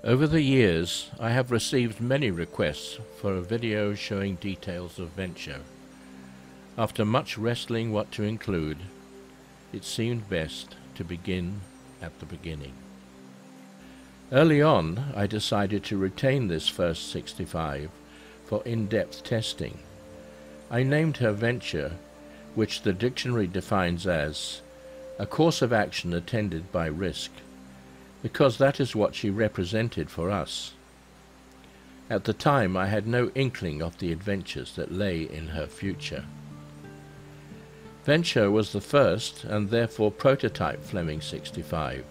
Over the years, I have received many requests for a video showing details of Venture. After much wrestling what to include, it seemed best to begin at the beginning. Early on, I decided to retain this first 65 for in-depth testing. I named her Venture, which the dictionary defines as a course of action attended by risk, because that is what she represented for us. At the time, I had no inkling of the adventures that lay in her future. Venture was the first and therefore prototype Fleming 65,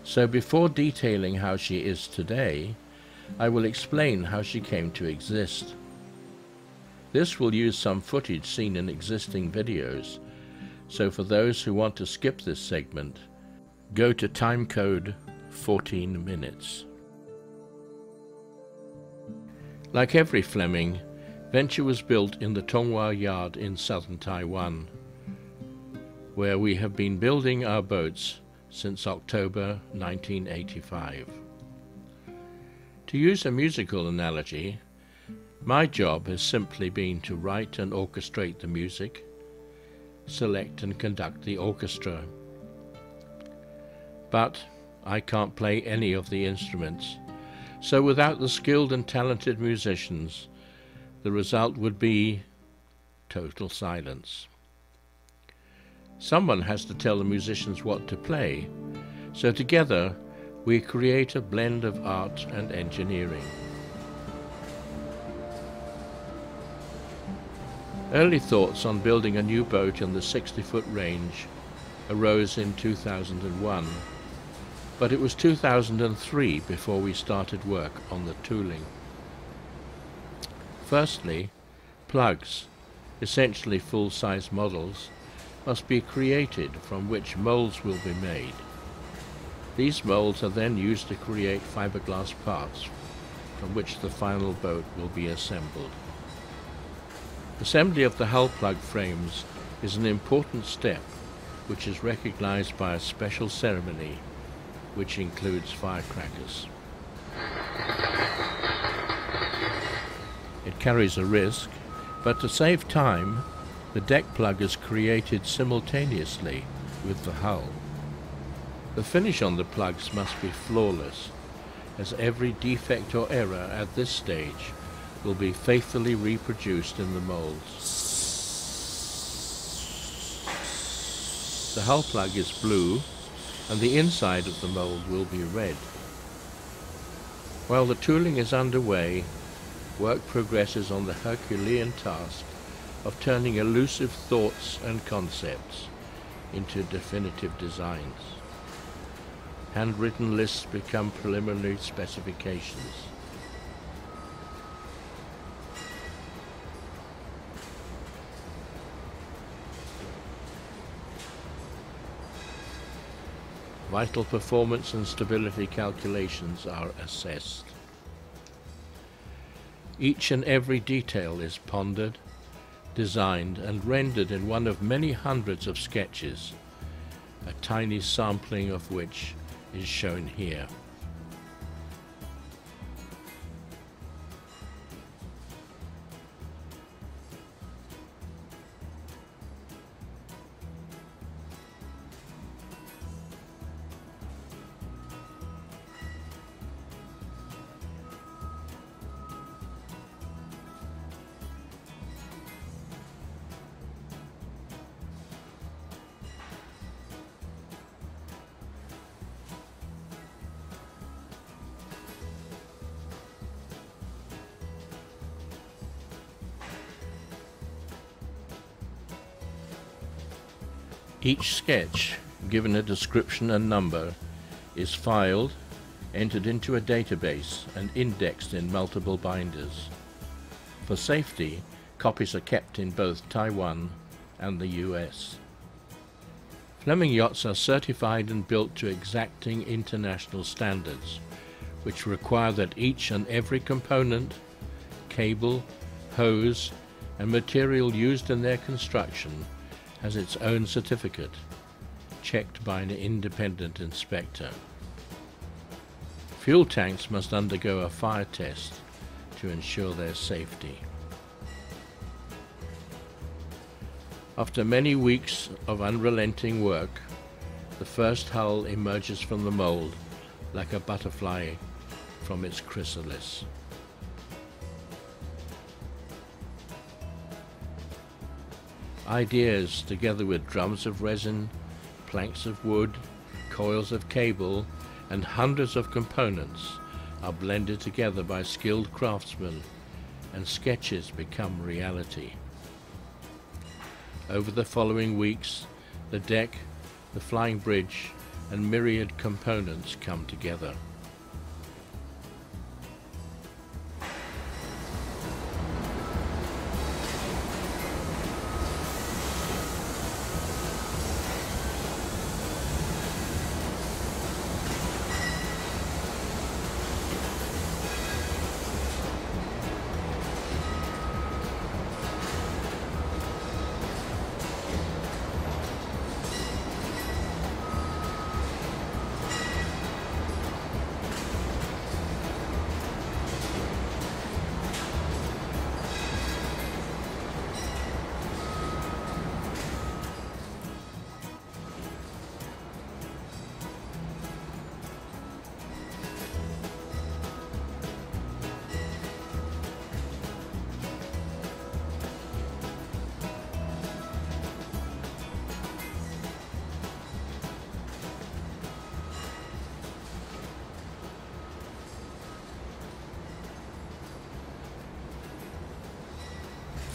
so before detailing how she is today, I will explain how she came to exist. This will use some footage seen in existing videos, so for those who want to skip this segment, go to timecode 14 minutes. Like every Fleming, Venture was built in the Tonghua Yard in southern Taiwan, where we have been building our boats since October 1985. To use a musical analogy, my job has simply been to write and orchestrate the music, select and conduct the orchestra. But I can't play any of the instruments, so without the skilled and talented musicians, the result would be total silence. Someone has to tell the musicians what to play, so together we create a blend of art and engineering. Early thoughts on building a new boat in the 60-foot range arose in 2001, but it was 2003 before we started work on the tooling. Firstly, plugs, essentially full-size models, must be created from which molds will be made. These molds are then used to create fiberglass parts from which the final boat will be assembled. Assembly of the hull plug frames is an important step which is recognized by a special ceremony which includes firecrackers. It carries a risk, but to save time, the deck plug is created simultaneously with the hull. The finish on the plugs must be flawless, as every defect or error at this stage will be faithfully reproduced in the molds. The hull plug is blue, and the inside of the mold will be red. While the tooling is underway, work progresses on the Herculean task of turning elusive thoughts and concepts into definitive designs. Handwritten lists become preliminary specifications. Vital performance and stability calculations are assessed. Each and every detail is pondered, designed and rendered in one of many hundreds of sketches, a tiny sampling of which is shown here. Each sketch, given a description and number, is filed, entered into a database and indexed in multiple binders. For safety, copies are kept in both Taiwan and the US. Fleming yachts are certified and built to exacting international standards, which require that each and every component, cable, hose, and material used in their construction has its own certificate, checked by an independent inspector. Fuel tanks must undergo a fire test to ensure their safety. After many weeks of unrelenting work, the first hull emerges from the mold like a butterfly from its chrysalis. Ideas, together with drums of resin, planks of wood, coils of cable, and hundreds of components, are blended together by skilled craftsmen, and sketches become reality. Over the following weeks, the deck, the flying bridge, and myriad components come together.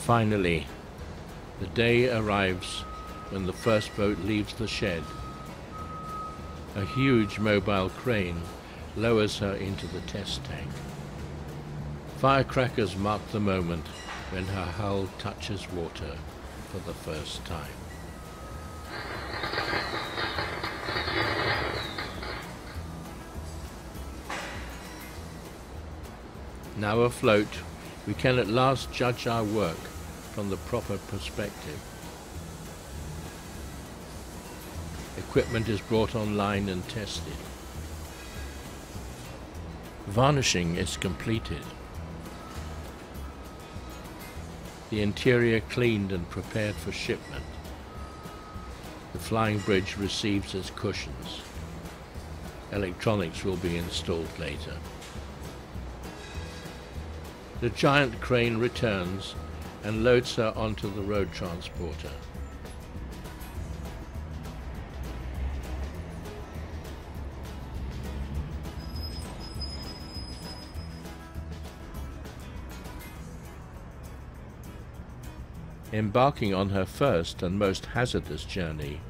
Finally, the day arrives when the first boat leaves the shed. A huge mobile crane lowers her into the test tank. Firecrackers mark the moment when her hull touches water for the first time. Now afloat, we can at last judge our work from the proper perspective. Equipment is brought online and tested. Varnishing is completed. The interior cleaned and prepared for shipment. The flying bridge receives its cushions. Electronics will be installed later. The giant crane returns and loads her onto the road transporter. Embarking on her first and most hazardous journey,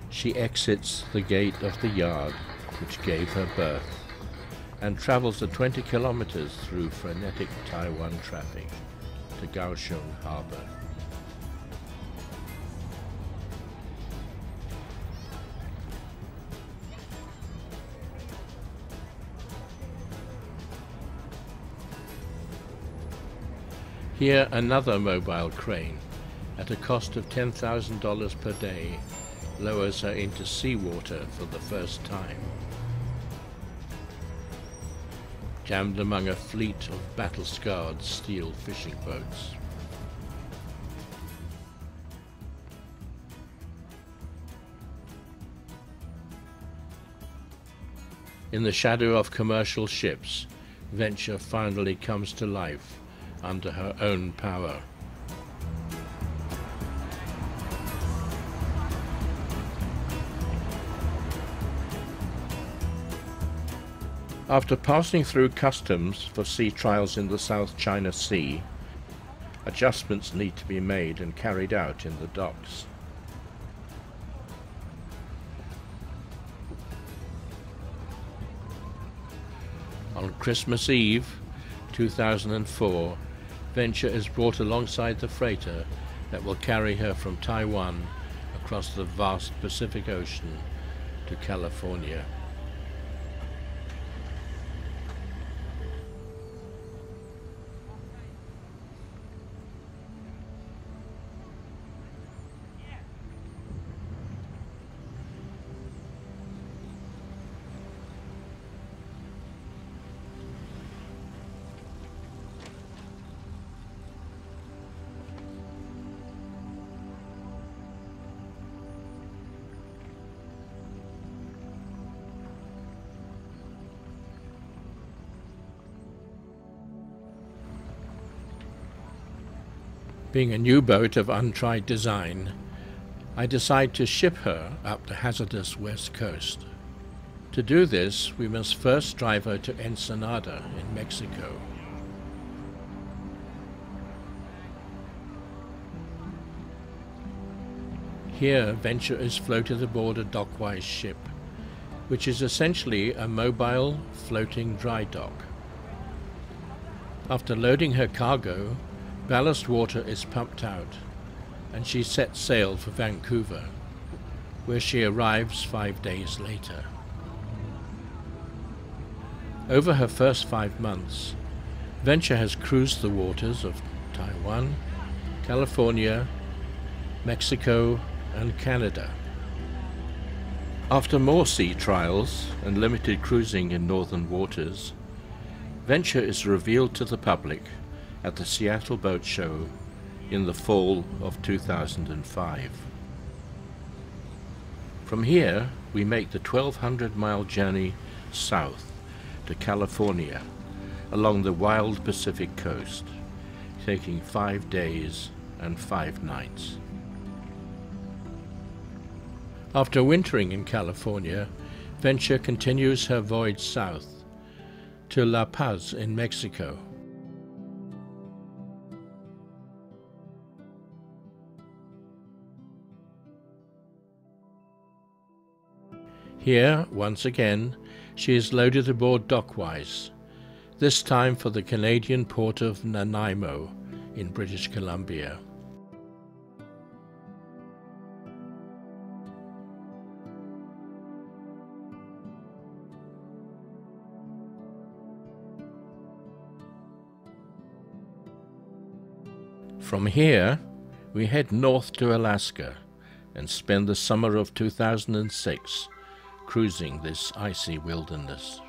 she exits the gate of the yard which gave her birth and travels the 20 kilometers through frenetic Taiwan traffic to Kaohsiung Harbor. Here another mobile crane, at a cost of $10,000 per day, lowers her into seawater for the first time. Jammed among a fleet of battle-scarred steel fishing boats. In the shadow of commercial ships, Venture finally comes to life under her own power. After passing through customs for sea trials in the South China Sea, adjustments need to be made and carried out in the docks. On Christmas Eve, 2004, Venture is brought alongside the freighter that will carry her from Taiwan across the vast Pacific Ocean to California. Being a new boat of untried design, I decide to ship her up the hazardous west coast. To do this, we must first drive her to Ensenada in Mexico. Here, Venture is floated aboard a dockwise ship, which is essentially a mobile, floating dry dock. After loading her cargo, ballast water is pumped out, and she sets sail for Vancouver, where she arrives 5 days later. Over her first 5 months, Venture has cruised the waters of Taiwan, California, Mexico, and Canada. After more sea trials and limited cruising in northern waters, Venture is revealed to the public at the Seattle Boat Show in the fall of 2005. From here, we make the 1,200-mile journey south to California along the wild Pacific coast, taking 5 days and 5 nights. After wintering in California, Venture continues her voyage south to La Paz in Mexico. Here, once again, she is loaded aboard dockwise, this time for the Canadian port of Nanaimo in British Columbia. From here, we head north to Alaska and spend the summer of 2006 cruising this icy wilderness.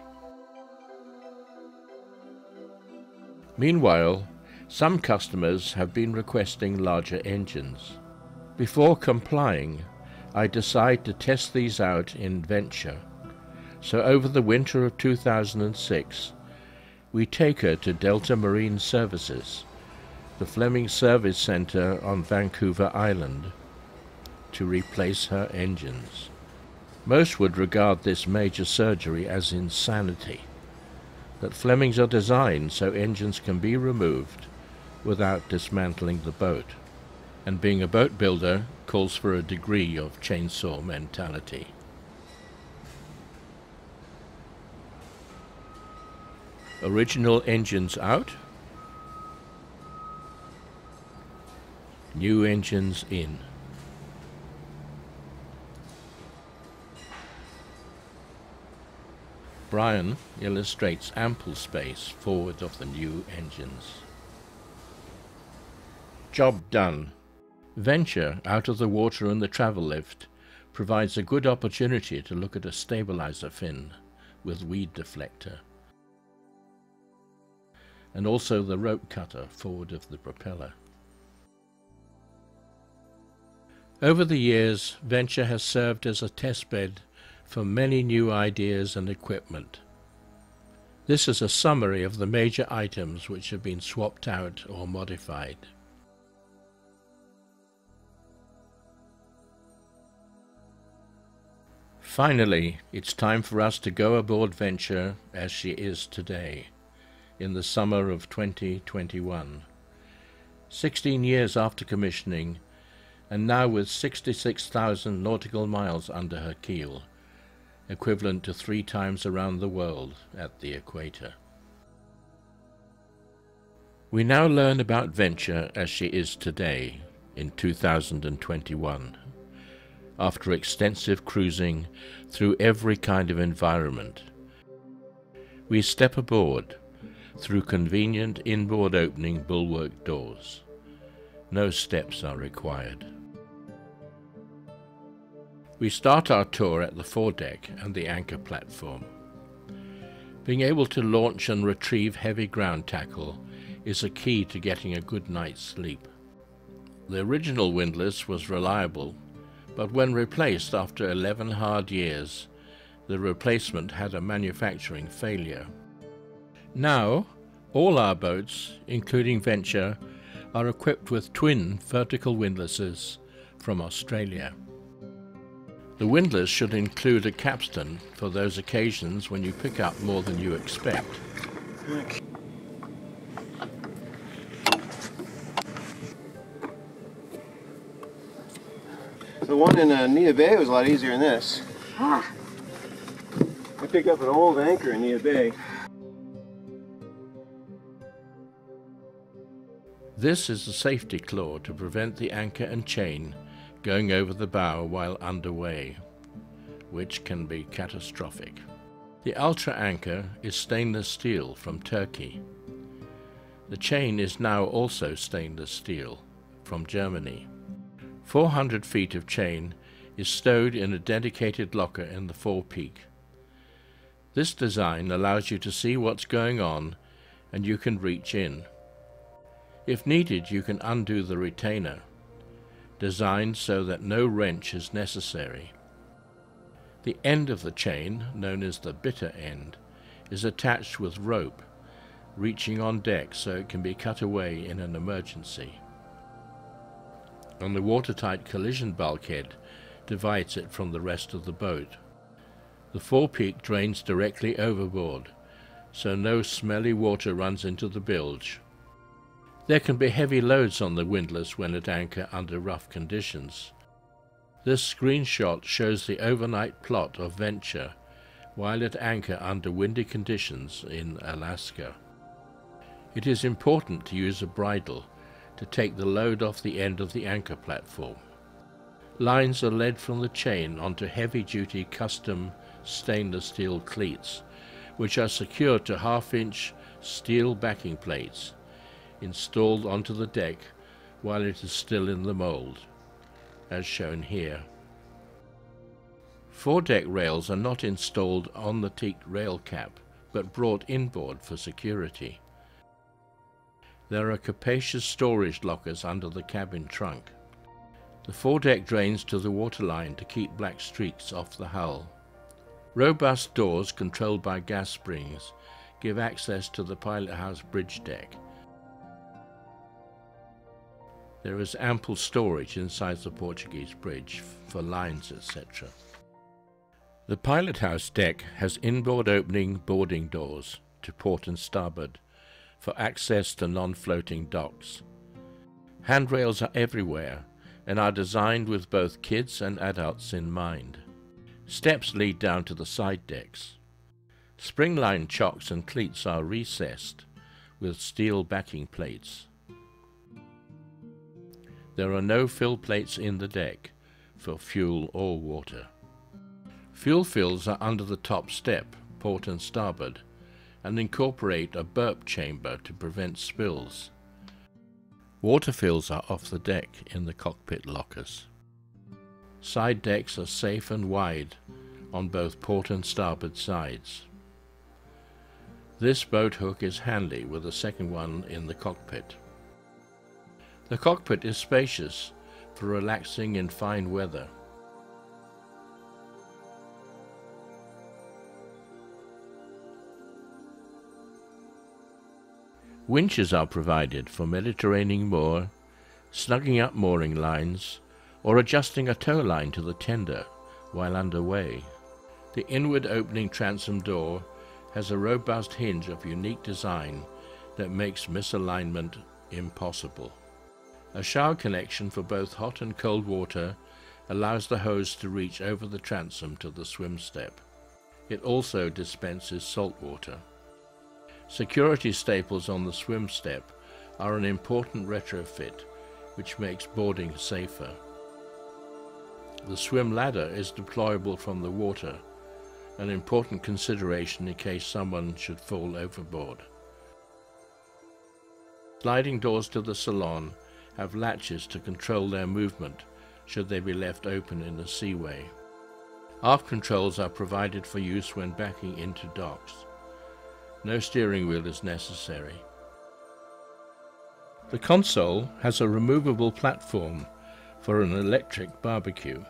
Meanwhile, some customers have been requesting larger engines. Before complying, I decide to test these out in Venture, so over the winter of 2006, we take her to Delta Marine Services, the Fleming Service Center on Vancouver Island, to replace her engines. Most would regard this major surgery as insanity, that Flemings are designed so engines can be removed without dismantling the boat, and being a boat builder calls for a degree of chainsaw mentality. Original engines out, new engines in. Brian illustrates ample space forward of the new engines. Job done. Venture out of the water and the travel lift provides a good opportunity to look at a stabilizer fin with weed deflector, and also the rope cutter forward of the propeller. Over the years, Venture has served as a testbed for many new ideas and equipment. This is a summary of the major items which have been swapped out or modified. Finally, it's time for us to go aboard Venture as she is today, in the summer of 2021. 16 years after commissioning, and now with 66,000 nautical miles under her keel, equivalent to 3 times around the world at the equator. We now learn about Venture as she is today, in 2021, after extensive cruising through every kind of environment. We step aboard through convenient inboard opening bulwark doors. No steps are required. We start our tour at the foredeck and the anchor platform. Being able to launch and retrieve heavy ground tackle is a key to getting a good night's sleep. The original windlass was reliable, but when replaced after 11 hard years, the replacement had a manufacturing failure. Now, all our boats, including Venture, are equipped with twin vertical windlasses from Australia. The windlass should include a capstan for those occasions when you pick up more than you expect. Okay. The one in Nia Bay was a lot easier than this. I picked up an old anchor in Nia Bay. This is a safety claw to prevent the anchor and chain going over the bow while underway, which can be catastrophic. The Ultra anchor is stainless steel from Turkey. The chain is now also stainless steel from Germany. 400 feet of chain is stowed in a dedicated locker in the forepeak. This design allows you to see what's going on and you can reach in. If needed, you can undo the retainer, designed so that no wrench is necessary. The end of the chain, known as the bitter end, is attached with rope, reaching on deck so it can be cut away in an emergency. And the watertight collision bulkhead divides it from the rest of the boat. The forepeak drains directly overboard, so no smelly water runs into the bilge. There can be heavy loads on the windlass when at anchor under rough conditions. This screenshot shows the overnight plot of Venture while at anchor under windy conditions in Alaska. It is important to use a bridle to take the load off the end of the anchor platform. Lines are led from the chain onto heavy-duty custom stainless steel cleats, which are secured to half-inch steel backing plates installed onto the deck while it is still in the mold, as shown here. Foredeck rails are not installed on the teaked rail cap, but brought inboard for security. There are capacious storage lockers under the cabin trunk. The foredeck drains to the waterline to keep black streaks off the hull. Robust doors controlled by gas springs give access to the pilot house bridge deck. There is ample storage inside the Portuguese bridge for lines, etc. The pilot house deck has inboard opening boarding doors to port and starboard for access to non-floating docks. Handrails are everywhere and are designed with both kids and adults in mind. Steps lead down to the side decks. Springline chocks and cleats are recessed with steel backing plates. There are no fill plates in the deck for fuel or water. Fuel fills are under the top step, port and starboard, and incorporate a burp chamber to prevent spills. Water fills are off the deck in the cockpit lockers. Side decks are safe and wide on both port and starboard sides. This boat hook is handy with a second one in the cockpit. The cockpit is spacious for relaxing in fine weather. Winches are provided for Mediterranean moor, snugging up mooring lines, or adjusting a tow line to the tender while underway. The inward opening transom door has a robust hinge of unique design that makes misalignment impossible. A shower connection for both hot and cold water allows the hose to reach over the transom to the swim step. It also dispenses salt water. Security staples on the swim step are an important retrofit which makes boarding safer. The swim ladder is deployable from the water, an important consideration in case someone should fall overboard. Sliding doors to the salon have latches to control their movement should they be left open in a seaway. Aft controls are provided for use when backing into docks. No steering wheel is necessary. The console has a removable platform for an electric barbecue.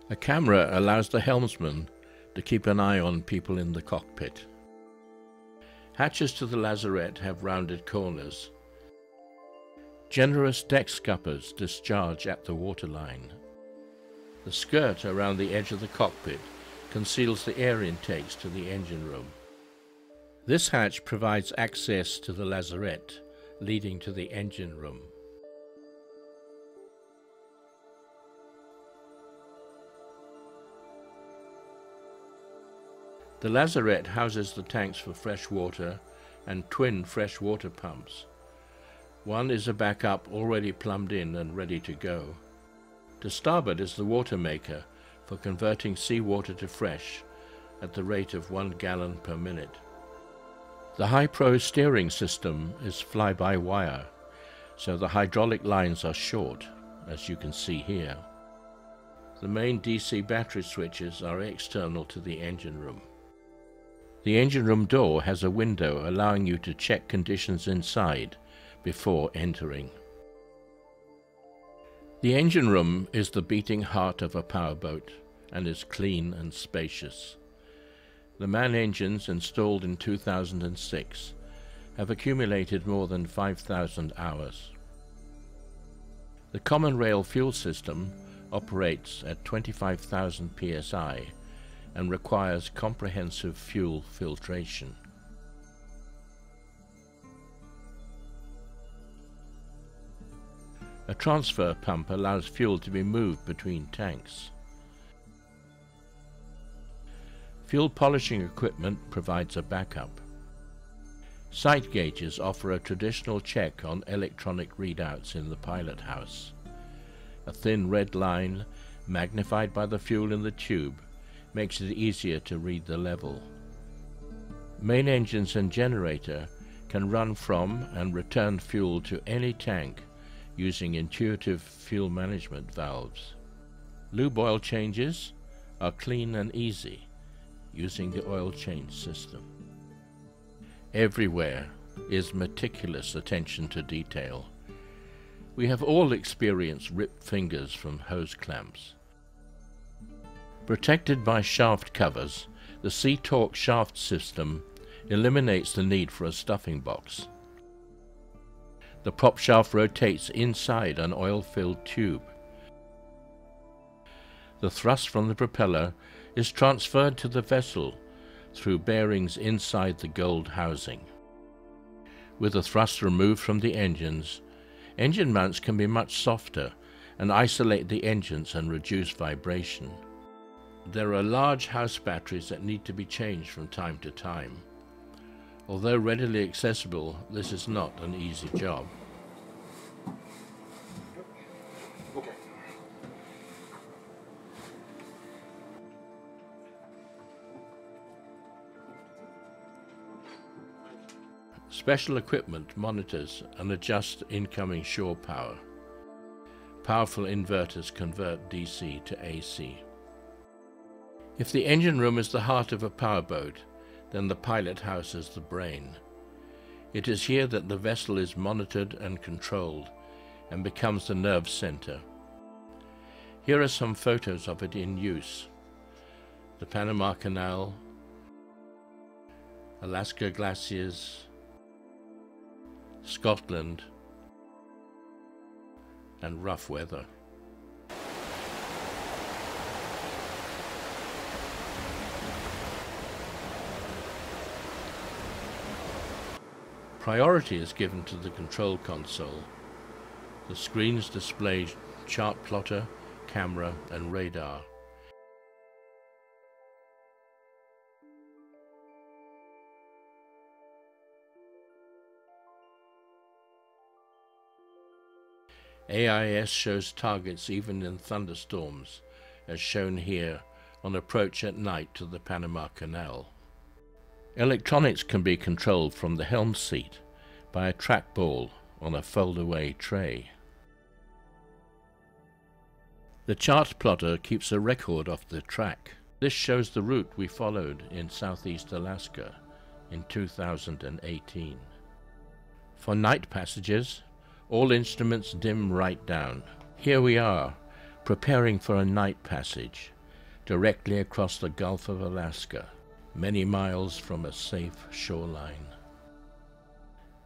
A camera allows the helmsman to keep an eye on people in the cockpit. Hatches to the lazarette have rounded corners. Generous deck scuppers discharge at the waterline. The skirt around the edge of the cockpit conceals the air intakes to the engine room. This hatch provides access to the lazarette, leading to the engine room. The lazarette houses the tanks for fresh water and twin fresh water pumps. One is a backup already plumbed in and ready to go. To starboard is the water maker for converting seawater to fresh at the rate of 1 gallon per minute. The high-pro steering system is fly-by-wire, so the hydraulic lines are short, as you can see here. The main DC battery switches are external to the engine room. The engine room door has a window allowing you to check conditions inside before entering. The engine room is the beating heart of a powerboat and is clean and spacious. The MAN engines installed in 2006 have accumulated more than 5,000 hours. The common rail fuel system operates at 25,000 psi and requires comprehensive fuel filtration. A transfer pump allows fuel to be moved between tanks. Fuel polishing equipment provides a backup. Sight gauges offer a traditional check on electronic readouts in the pilot house. A thin red line, magnified by the fuel in the tube, makes it easier to read the level. Main engines and generator can run from and return fuel to any tank using intuitive fuel management valves. Lube oil changes are clean and easy using the oil change system. Everywhere is meticulous attention to detail. We have all experienced ripped fingers from hose clamps. Protected by shaft covers, the C-Torque shaft system eliminates the need for a stuffing box. The prop shaft rotates inside an oil-filled tube. The thrust from the propeller is transferred to the vessel through bearings inside the gold housing. With the thrust removed from the engines, engine mounts can be much softer and isolate the engines and reduce vibration. There are large house batteries that need to be changed from time to time. Although readily accessible, this is not an easy job. Special equipment monitors and adjusts incoming shore power. Powerful inverters convert DC to AC. If the engine room is the heart of a powerboat, then the pilot house is the brain. It is here that the vessel is monitored and controlled and becomes the nerve center. Here are some photos of it in use. The Panama Canal, Alaska glaciers, Scotland, and rough weather. Priority is given to the control console. The screens display chart plotter, camera, and radar. AIS shows targets even in thunderstorms, as shown here on approach at night to the Panama Canal. Electronics can be controlled from the helm seat by a trackball on a fold-away tray. The chart plotter keeps a record of the track. This shows the route we followed in southeast Alaska in 2018. For night passages, all instruments dim right down. Here we are, preparing for a night passage, directly across the Gulf of Alaska, many miles from a safe shoreline.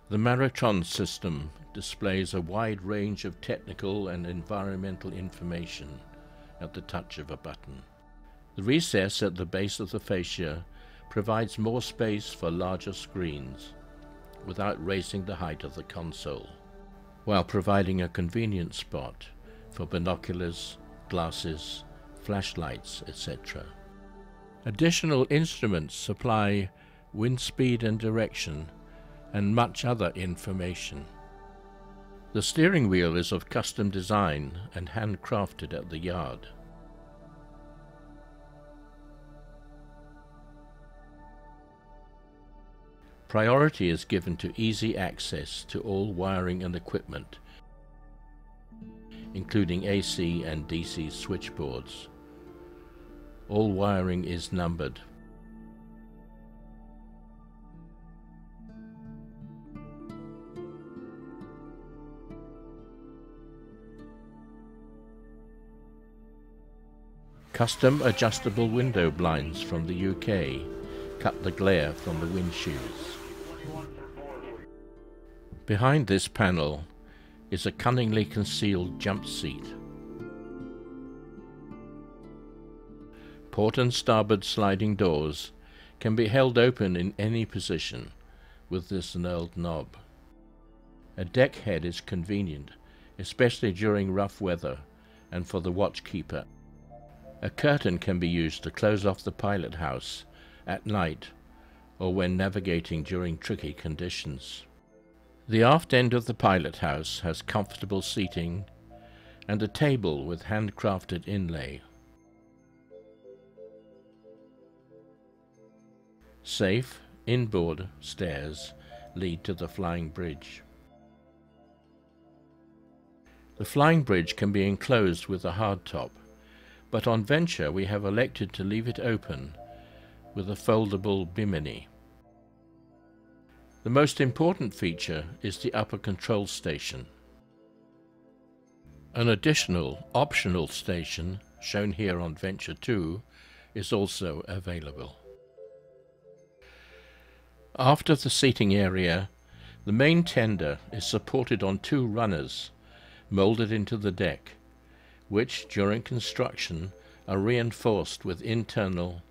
The Maritron system displays a wide range of technical and environmental information at the touch of a button. The recess at the base of the fascia provides more space for larger screens without raising the height of the console, while providing a convenient spot for binoculars, glasses, flashlights, etc. Additional instruments supply wind speed and direction and much other information. The steering wheel is of custom design and handcrafted at the yard. Priority is given to easy access to all wiring and equipment, including AC and DC switchboards. All wiring is numbered. Custom adjustable window blinds from the UK cut the glare from the windshields. Behind this panel is a cunningly concealed jump seat. Port and starboard sliding doors can be held open in any position with this knurled knob. A deck head is convenient, especially during rough weather and for the watchkeeper. A curtain can be used to close off the pilot house at night or when navigating during tricky conditions. The aft end of the pilot house has comfortable seating and a table with handcrafted inlay. Safe, inboard stairs lead to the flying bridge. The flying bridge can be enclosed with a hardtop, but on venture we have elected to leave it open with a foldable bimini. The most important feature is the upper control station. An additional optional station, shown here on Venture 2, is also available. After the seating area, the main tender is supported on two runners molded into the deck, which during construction are reinforced with internal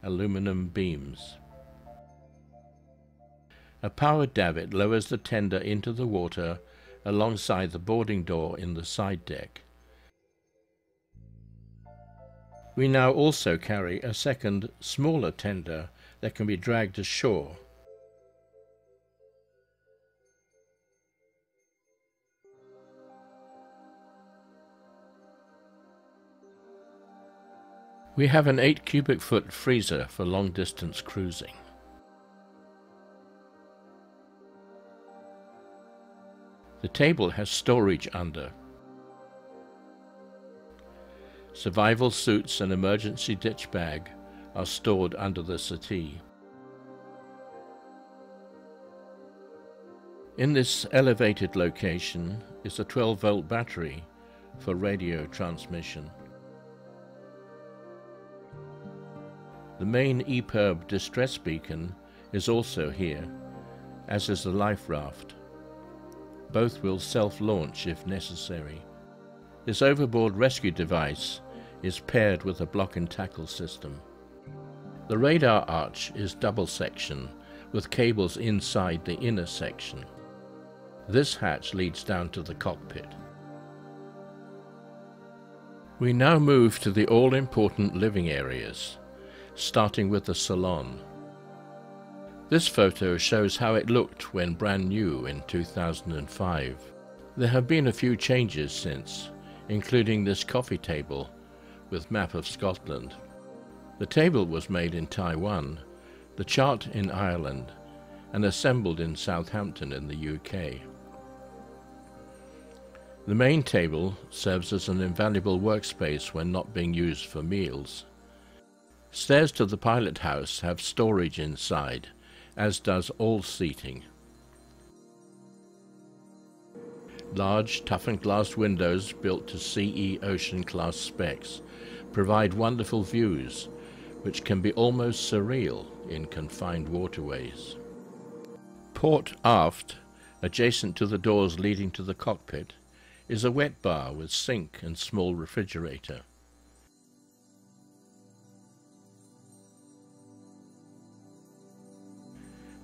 aluminum beams. A power davit lowers the tender into the water alongside the boarding door in the side deck. We now also carry a second, smaller tender that can be dragged ashore. We have an 8 cubic foot freezer for long distance cruising. The table has storage under. Survival suits and emergency ditch bag are stored under the settee. In this elevated location is a 12-volt battery for radio transmission. The main EPIRB distress beacon is also here, as is the life raft. Both will self-launch if necessary. This overboard rescue device is paired with a block and tackle system. The radar arch is double section with cables inside the inner section. This hatch leads down to the cockpit. We now move to the all-important living areas, starting with the salon. This photo shows how it looked when brand new in 2005. There have been a few changes since, including this coffee table with map of Scotland. The table was made in Taiwan, the chart in Ireland, and assembled in Southampton in the UK. The main table serves as an invaluable workspace when not being used for meals. Stairs to the pilot house have storage inside, as does all seating. Large, toughened glass windows built to CE Ocean class specs provide wonderful views, which can be almost surreal in confined waterways. Port aft Adjacent to the doors leading to the cockpit is a wet bar with sink and small refrigerator.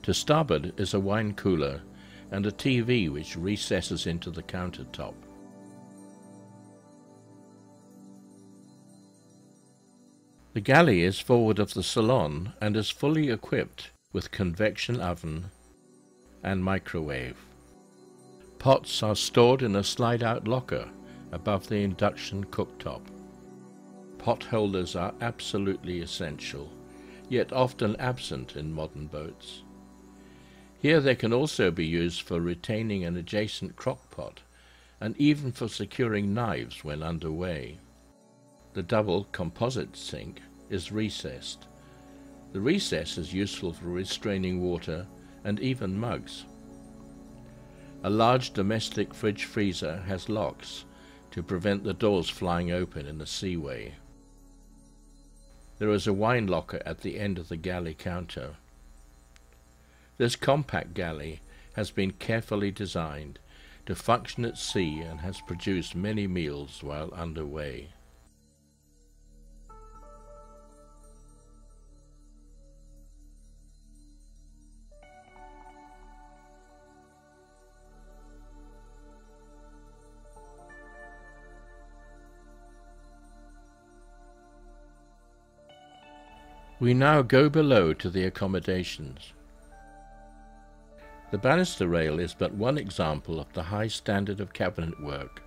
To starboard is a wine cooler and a TV which recesses into the countertop. The galley is forward of the Salon and is fully equipped with convection oven and microwave. Pots are stored in a slide-out locker above the induction cooktop. Pot holders are absolutely essential, yet often absent in modern boats. Here they can also be used for retaining an adjacent crock-pot and even for securing knives when underway. The double composite sink is recessed. The recess is useful for restraining water and even mugs. A large domestic fridge freezer has locks to prevent the doors flying open in a seaway. There is a wine locker at the end of the galley counter. This compact galley has been carefully designed to function at sea and has produced many meals while underway. We now go below to the accommodations. The banister rail is but one example of the high standard of cabinet work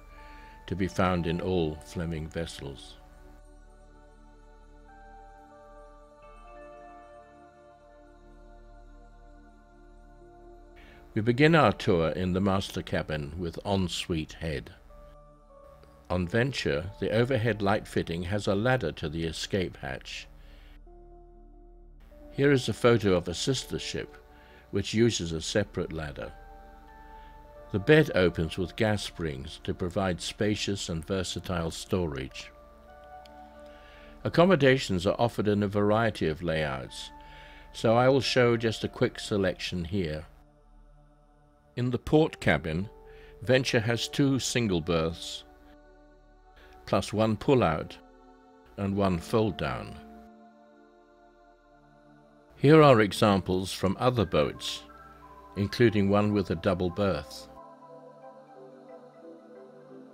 to be found in all Fleming vessels. We begin our tour in the master cabin with ensuite head. On Venture, the overhead light fitting has a ladder to the escape hatch. Here is a photo of a sister ship, which uses a separate ladder. The bed opens with gas springs to provide spacious and versatile storage. Accommodations are offered in a variety of layouts, so I will show just a quick selection here. In the port cabin, Venture has 2 single berths, plus 1 pull-out and 1 fold-down. Here are examples from other boats, including one with a double berth.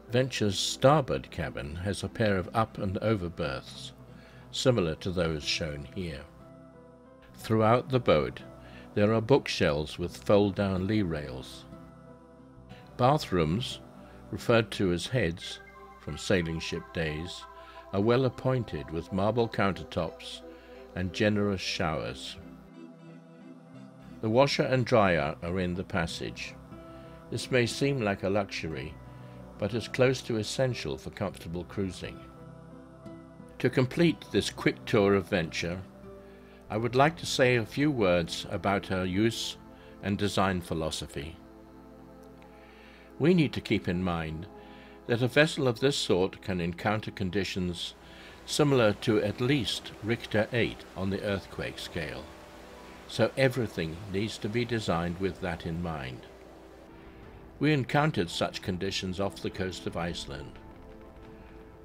Venture's starboard cabin has a pair of up and over berths, similar to those shown here. Throughout the boat, there are bookshelves with fold-down lee rails. Bathrooms, referred to as heads from sailing ship days, are well appointed with marble countertops and generous showers. The washer and dryer are in the passage. This may seem like a luxury, but is close to essential for comfortable cruising. To complete this quick tour of Venture, I would like to say a few words about her use and design philosophy. We need to keep in mind that a vessel of this sort can encounter conditions similar to at least Richter 8 on the earthquake scale, so everything needs to be designed with that in mind. We encountered such conditions off the coast of Iceland.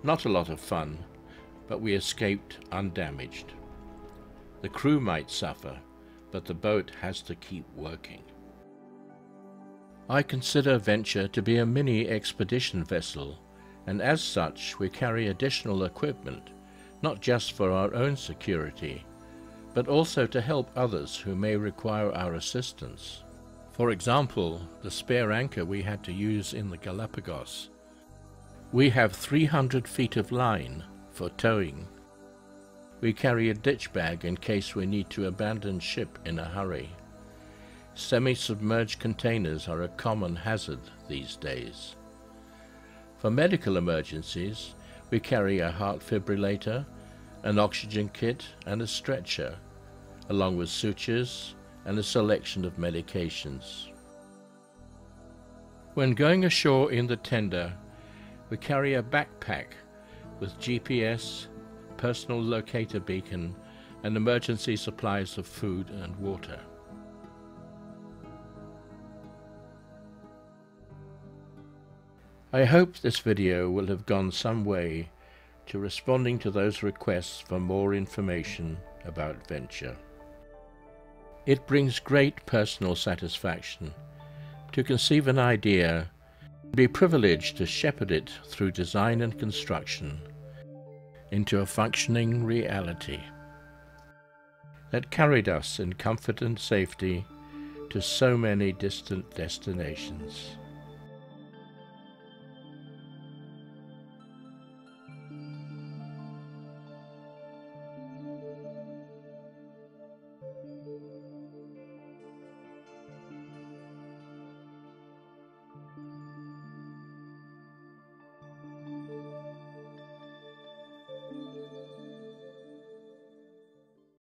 Not a lot of fun, but we escaped undamaged. The crew might suffer, but the boat has to keep working. I consider Venture to be a mini expedition vessel, and as such we carry additional equipment, not just for our own security, but also to help others who may require our assistance. For example, the spare anchor we had to use in the Galapagos. We have 300 feet of line for towing. We carry a ditch bag in case we need to abandon ship in a hurry. Semi-submerged containers are a common hazard these days. For medical emergencies, we carry a heart fibrillator, an oxygen kit and a stretcher, along with sutures and a selection of medications. When going ashore in the tender, we carry a backpack with GPS, personal locator beacon, and emergency supplies of food and water. I hope this video will have gone some way to responding to those requests for more information about Venture. It brings great personal satisfaction to conceive an idea and be privileged to shepherd it through design and construction into a functioning reality that carried us in comfort and safety to so many distant destinations.